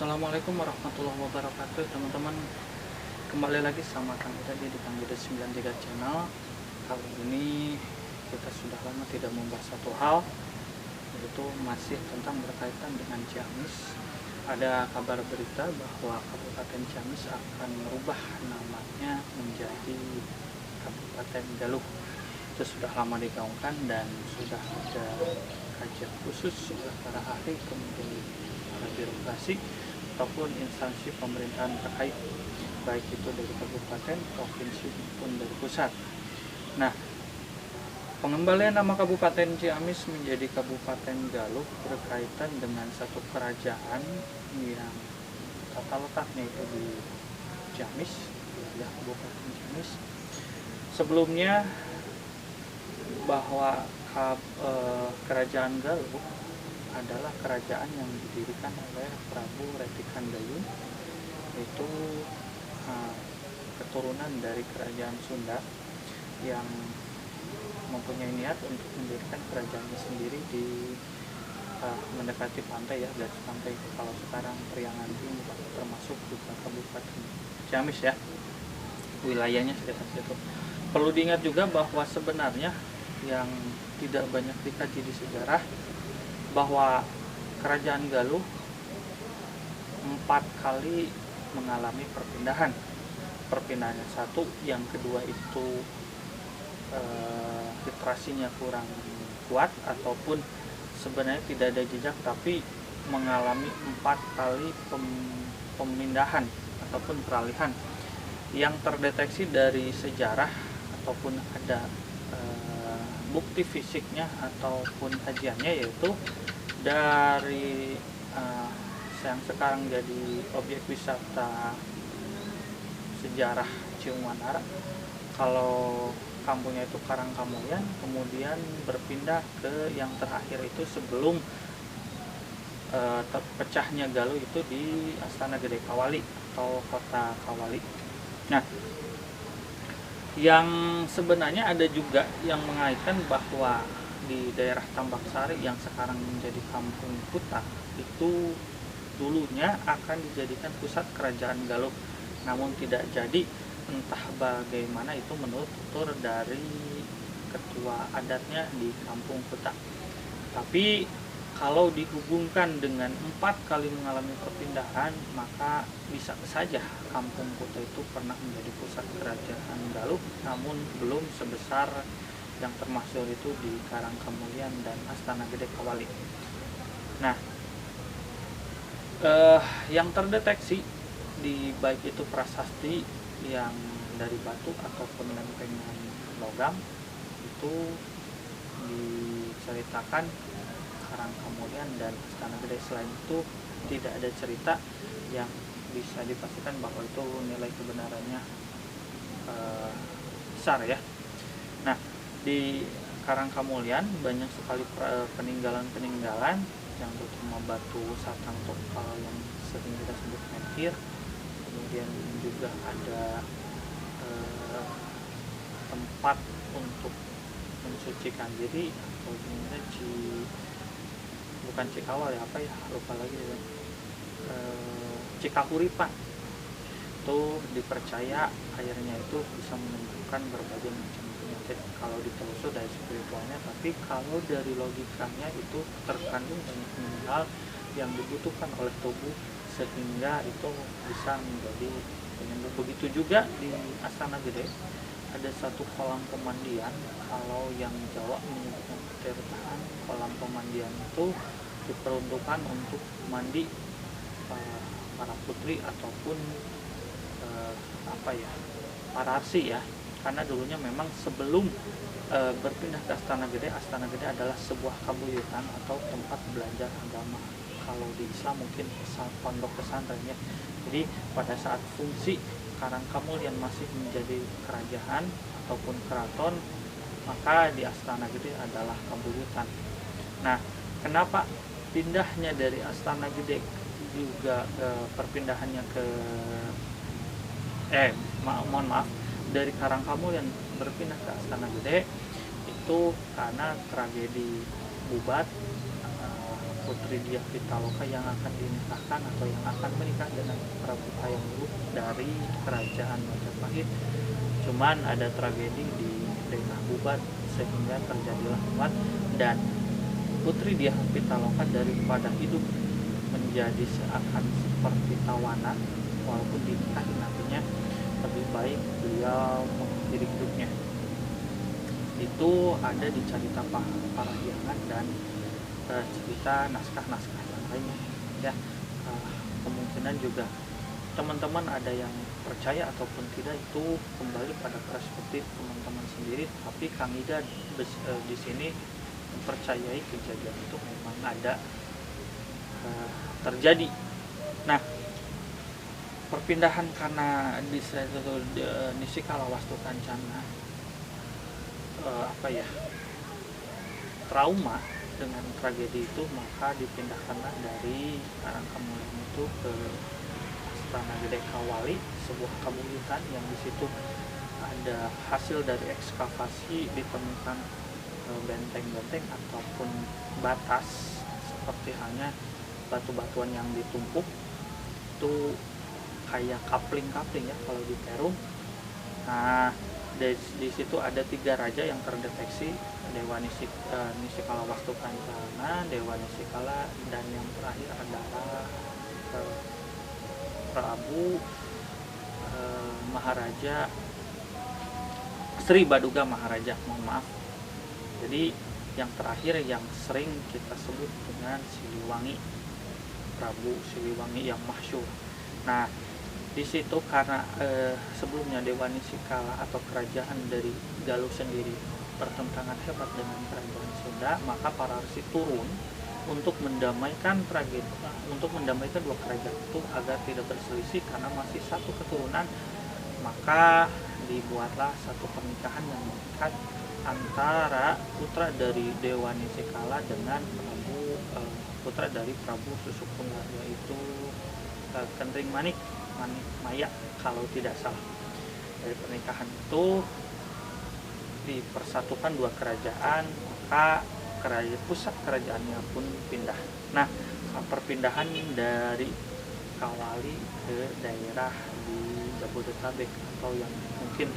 Assalamualaikum warahmatullahi wabarakatuh, teman-teman. Kembali lagi sama kami tadi di Kang Gede 93 Channel. Kali ini kita sudah lama tidak membahas satu hal, yaitu masih tentang berkaitan dengan Ciamis. Ada kabar berita bahwa Kabupaten Ciamis akan merubah namanya menjadi Kabupaten Galuh. Itu sudah lama digaungkan dan sudah ada kajian khusus oleh para ahli, kemudian para birokrasi ataupun instansi pemerintahan terkait, baik itu dari kabupaten, provinsi maupun dari pusat. Nah, pengembalian nama Kabupaten Ciamis menjadi Kabupaten Galuh berkaitan dengan satu kerajaan yang tata letaknya itu di Ciamis, wilayah Kabupaten Ciamis. Sebelumnya bahwa kerajaan Galuh adalah kerajaan yang didirikan oleh Prabu Retikandayun, yaitu keturunan dari kerajaan Sunda yang mempunyai niat untuk mendirikan kerajaannya sendiri di mendekati pantai, ya, garis pantai. Kalau sekarang Priangan Timur termasuk juga Kabupaten Ciamis, ya, wilayahnya sekitar situ. Perlu diingat juga bahwa sebenarnya yang tidak banyak dikaji di sejarah, bahwa kerajaan Galuh 4 kali mengalami perpindahan. Perpindahan yang satu, yang kedua itu literasinya kurang kuat ataupun sebenarnya tidak ada jejak, tapi mengalami 4 kali pemindahan ataupun peralihan yang terdeteksi dari sejarah ataupun ada bukti fisiknya ataupun kajiannya, yaitu dari yang sekarang jadi objek wisata sejarah Cium Wanara. Kalau kampungnya itu Karangkamulyan, kemudian berpindah ke yang terakhir itu sebelum terpecahnya Galuh itu di Astana Gede Kawali atau Kota Kawali. Nah, yang sebenarnya ada juga yang mengaitkan bahwa di daerah Tambak Sari yang sekarang menjadi Kampung Kuta itu dulunya akan dijadikan pusat kerajaan Galuh, namun tidak jadi, entah bagaimana itu menurut tutur dari ketua adatnya di Kampung Kuta. Tapi kalau dihubungkan dengan 4 kali mengalami perpindahan, maka bisa saja Kampung Kuta itu pernah menjadi pusat kerajaan Galuh, namun belum sebesar yang termasyhur itu di Karangkamulyan dan Astana Gede Kawali. Nah, yang terdeteksi di baik itu prasasti yang dari batu ataupun lempengan logam itu diceritakan Karangkamulyan dan Astana Gede. Selain itu tidak ada cerita yang bisa dipastikan bahwa itu nilai kebenarannya besar, ya. Nah, di Karangkamulyan banyak sekali peninggalan-peninggalan yang terutama batu satang tokal yang sering kita sebut menhir. Kemudian juga ada tempat untuk mensucikan diri atau bukan Cikawal, ya, apa ya, lupa lagi, ya. Cikahuripan itu dipercaya airnya itu bisa menyembuhkan berbagai macam penyakit kalau ditelusur dari spiritualnya. Tapi kalau dari logikanya itu terkandung banyak mineral yang dibutuhkan oleh tubuh sehingga itu bisa menjadi penyembuh. Begitu juga di Astana Gede ada satu kolam pemandian. Kalau yang Jawa menyebutnya petirtaan, kolam pemandian itu diperuntukkan untuk mandi para putri ataupun para arsi, ya, karena dulunya memang sebelum berpindah ke Astana Gede adalah sebuah kabuyutan atau tempat belajar agama. Kalau di Islam mungkin pondok pesantren, ya. Jadi pada saat fungsi Karangkamulyan masih menjadi kerajaan ataupun keraton, maka di Astana Gede adalah kabuyutan. Nah, kenapa pindahnya dari Astana Gede juga perpindahannya ke dari Karangkamulyan berpindah ke Astana Gede itu karena tragedi Bubat Putri Diah Pitaloka yang akan dinikahkan atau yang akan menikah dengan Prabu Hayam Wuruk dari kerajaan Majapahit. Cuman ada tragedi di daerah Bubat sehingga terjadilah kuat, dan Putri Diah Pitaloka daripada hidup menjadi seakan seperti tawanan walaupun dinikahi nantinya, lebih baik beliau mengakhiri hidupnya. Itu ada di cerita Parahyangan dan cerita naskah-naskah yang lainnya ya. Kemungkinan juga teman-teman ada yang percaya ataupun tidak, itu kembali pada perspektif teman-teman sendiri, tapi Kang Ida di sini mempercayai kejadian itu memang ada terjadi. Nah, perpindahan karena Nisikala Wastu Kancana trauma dengan tragedi itu, maka dipindahkanlah dari Karangkamulan itu ke Astana Gede Kawali, sebuah kabuyutan yang di situ ada hasil dari ekskavasi, ditemukan benteng-benteng ataupun batas seperti halnya batu-batuan yang ditumpuk itu kayak kapling-kapling ya kalau di Peru. Nah, di situ ada 3 raja yang terdeteksi, Dewa Nisikala Wastu Kancana, Dewa Nisikala, dan yang terakhir adalah Prabu Maharaja Sri Baduga Maharaja, mohon maaf. Jadi yang terakhir yang sering kita sebut dengan Siliwangi, Prabu Siliwangi yang masyhur. Nah, di situ karena sebelumnya Dewa Nisikala atau kerajaan dari Galuh sendiri bertentangan hebat dengan kerajaan Sunda, maka para resi turun untuk mendamaikan dua kerajaan itu agar tidak berselisih karena masih satu keturunan. Maka dibuatlah satu pernikahan yang mengikat antara putra dari Dewa Nisikala dengan putra dari Prabu Susukunggar, yaitu Kendring Manik Maya kalau tidak salah. Dari pernikahan itu dipersatukan dua kerajaan, maka pusat kerajaannya pun pindah. Nah, perpindahan dari Kawali ke daerah di Jabodetabek atau yang mungkin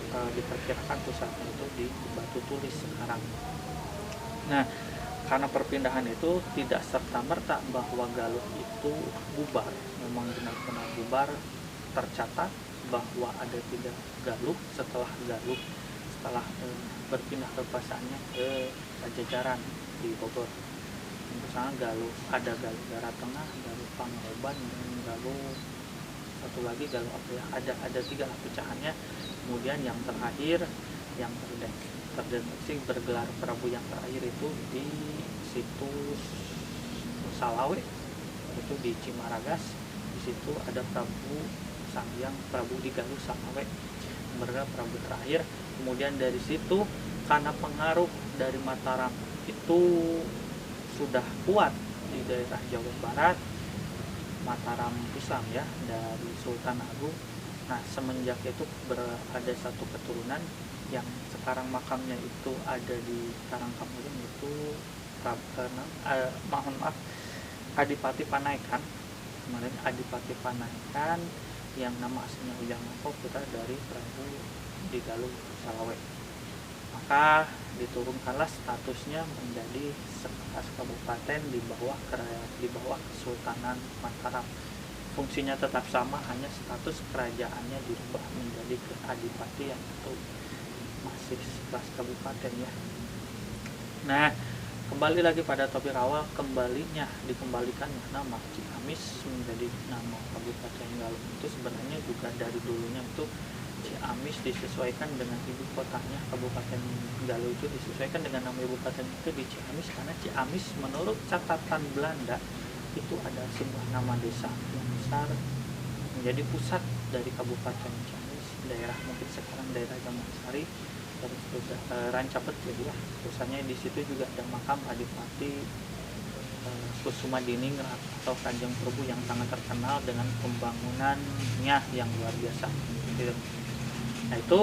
diperkirakan pusatnya itu di Batu Tulis sekarang. Nah, karena perpindahan itu tidak serta-merta bahwa Galuh itu bubar, memang benar-benar bubar. Tercatat bahwa ada 3 Galuh setelah berpindah kekuasaannya ke Pajajaran di Bogor. Misalnya Galuh, ada Galuh Darat Tengah, Galuh Pangoban, dan Galuh satu lagi Galuh apa ya, ada 3 pecahannya. Kemudian yang terakhir yang terdeteksi bergelar Prabu yang terakhir itu di situs Salawe, itu di Cimaragas. Di situ ada Prabu di Galuh Salawe bergelar Prabu terakhir. Kemudian dari situ karena pengaruh dari Mataram itu sudah kuat di daerah Jawa Barat, Mataram Islam ya, dari Sultan Agung. Nah, semenjak itu ada satu keturunan yang sekarang makamnya itu ada di Karangkamulan, itu Adipati Panaikan. Kemudian Adipati Panaikan yang nama aslinya Ujang Mangkok, putra dari Prabu di Galuh Salawe. Maka diturunkanlah statusnya menjadi sekelas kabupaten di bawah Kesultanan Mataram. Fungsinya tetap sama, hanya status kerajaannya dirubah menjadi keadipati yang itu masih sekelas kabupaten ya. Nah, kembali lagi pada topik awal, dikembalikan nama Ciamis menjadi nama Kabupaten Galuh. Itu sebenarnya juga dari dulunya itu Ciamis disesuaikan dengan ibu kotanya. Kabupaten Galuh itu disesuaikan dengan nama ibu kotanya itu di Ciamis, karena Ciamis menurut catatan Belanda itu ada sebuah nama desa yang besar menjadi pusat dari Kabupaten Ciamis, daerah mungkin sekarang daerah Damansari, terus juga Rancapet ya. Pusatnya di situ juga ada makam Adipati Kusumadiningrat atau Kanjeng Prabu yang sangat terkenal dengan pembangunannya yang luar biasa. Nah, itu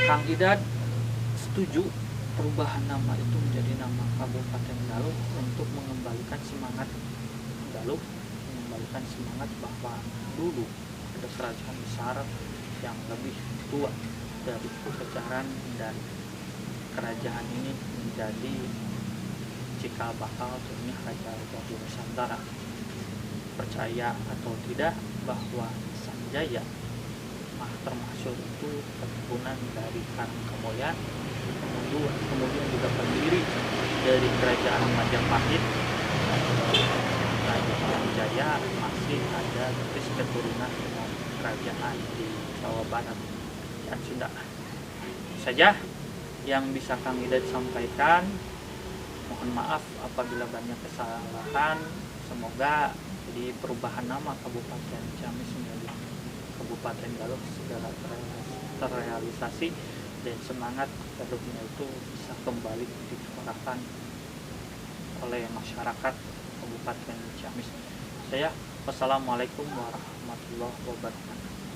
Kang Idad setuju perubahan nama itu menjadi nama Kabupaten Galuh untuk mengembalikan semangat Galuh, mengembalikan semangat bahwa dulu ada kerajaan besar yang lebih tua dari Pajajaran, dan kerajaan ini menjadi cikal bakal turunnya raja-raja di Nusantara. Percaya atau tidak bahwa Sanjaya Mahatermasur itu keturunan dari Karangkamoyan, kemudian juga pendiri dari kerajaan Majapahit. Raja Sanjaya masih ada garis keturunan dengan kerajaan di Jawa Barat dan Sunda. Saja yang bisa Kang Idat sampaikan. Mohon maaf apabila banyak kesalahan. Semoga di perubahan nama Kabupaten Ciamis menjadi Kabupaten Galuh segera terrealisasi, dan semangat Galuhnya itu bisa kembali disuarakan oleh masyarakat Kabupaten Ciamis. Wassalamualaikum warahmatullahi wabarakatuh.